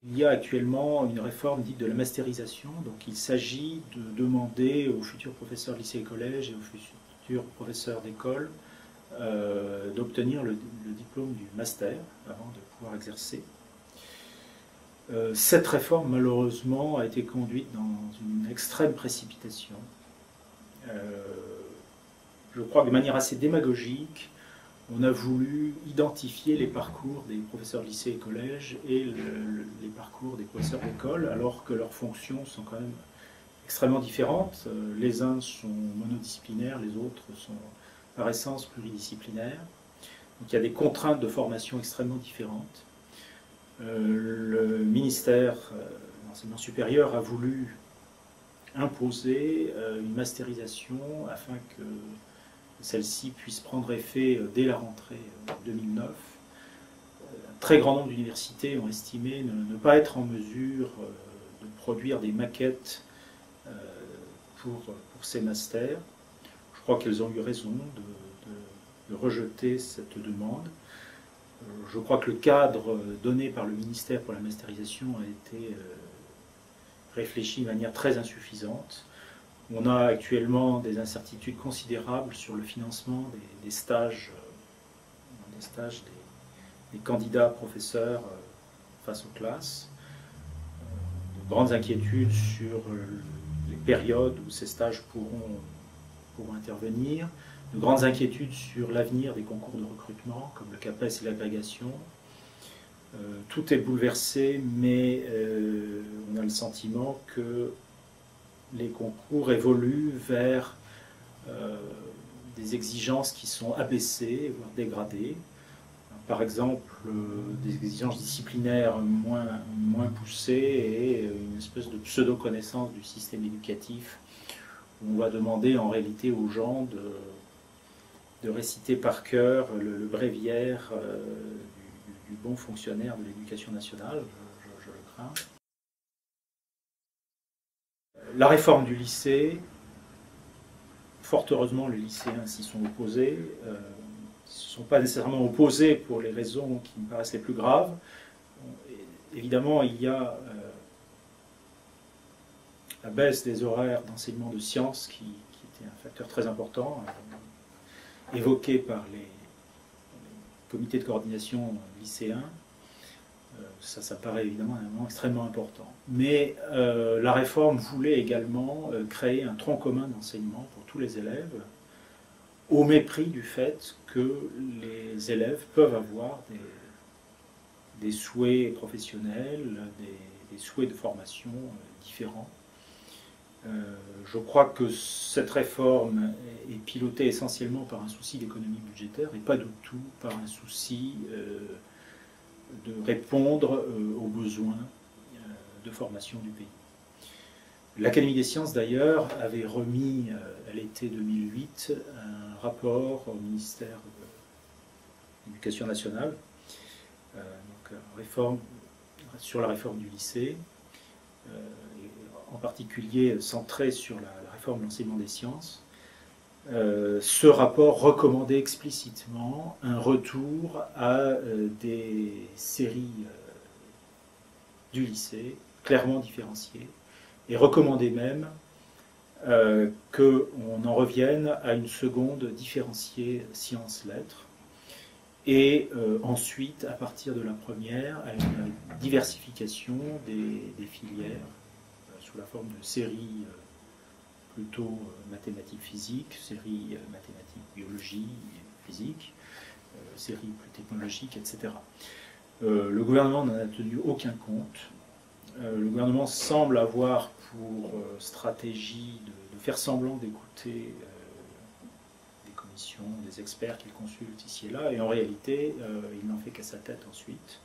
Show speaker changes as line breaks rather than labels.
Il y a actuellement une réforme dite de la masterisation, donc il s'agit de demander aux futurs professeurs de lycée et collège et aux futurs professeurs d'école d'obtenir le diplôme du master avant de pouvoir exercer. Cette réforme, malheureusement, a été conduite dans une extrême précipitation. Je crois que de manière assez démagogique, on a voulu identifier les parcours des professeurs de lycée et collège et les parcours des professeurs d'école, alors que leurs fonctions sont quand même extrêmement différentes. Les uns sont monodisciplinaires, les autres sont par essence pluridisciplinaires. Donc il y a des contraintes de formation extrêmement différentes. Le ministère de l'enseignement supérieur a voulu imposer une masterisation afin que celle-ci puisse prendre effet dès la rentrée 2009. Un très grand nombre d'universités ont estimé ne pas être en mesure de produire des maquettes pour ces masters. Je crois qu'elles ont eu raison de rejeter cette demande. Je crois que le cadre donné par le ministère pour la masterisation a été réfléchi de manière très insuffisante. On a actuellement des incertitudes considérables sur le financement des stages des candidats professeurs face aux classes, de grandes inquiétudes sur les périodes où ces stages pourront intervenir, de grandes inquiétudes sur l'avenir des concours de recrutement, comme le CAPES et l'agrégation. Tout est bouleversé, mais on a le sentiment que les concours évoluent vers des exigences qui sont abaissées, voire dégradées. Par exemple, des exigences disciplinaires moins poussées et une espèce de pseudo-connaissance du système éducatif, où on va demander en réalité aux gens de réciter par cœur le bréviaire du bon fonctionnaire de l'éducation nationale, je le crains. La réforme du lycée, fort heureusement les lycéens s'y sont opposés, ils ne se sont pas nécessairement opposés pour les raisons qui me paraissent les plus graves. Évidemment, il y a la baisse des horaires d'enseignement de sciences qui était un facteur très important, évoqué par les comités de coordination lycéens. Ça paraît évidemment un moment extrêmement important. Mais la réforme voulait également créer un tronc commun d'enseignement pour tous les élèves, au mépris du fait que les élèves peuvent avoir des souhaits professionnels, des souhaits de formation différents. Je crois que cette réforme est pilotée essentiellement par un souci d'économie budgétaire et pas du tout par un souci de répondre aux besoins de formation du pays. L'Académie des sciences, d'ailleurs, avait remis à l'été 2008 un rapport au ministère de l'Éducation nationale sur la réforme du lycée, en particulier centré sur la réforme de l'enseignement des sciences. Ce rapport recommandait explicitement un retour à des séries du lycée, clairement différenciées, et recommandait même qu'on en revienne à une seconde différenciée sciences-lettres, et ensuite, à partir de la première, à une diversification des filières, sous la forme de séries plutôt mathématiques-physique, séries mathématiques-biologie, physique, séries plus technologiques, etc. Le gouvernement n'en a tenu aucun compte. Le gouvernement semble avoir pour stratégie de faire semblant d'écouter des commissions, des experts qu'il consulte ici et là, et en réalité, il n'en fait qu'à sa tête ensuite.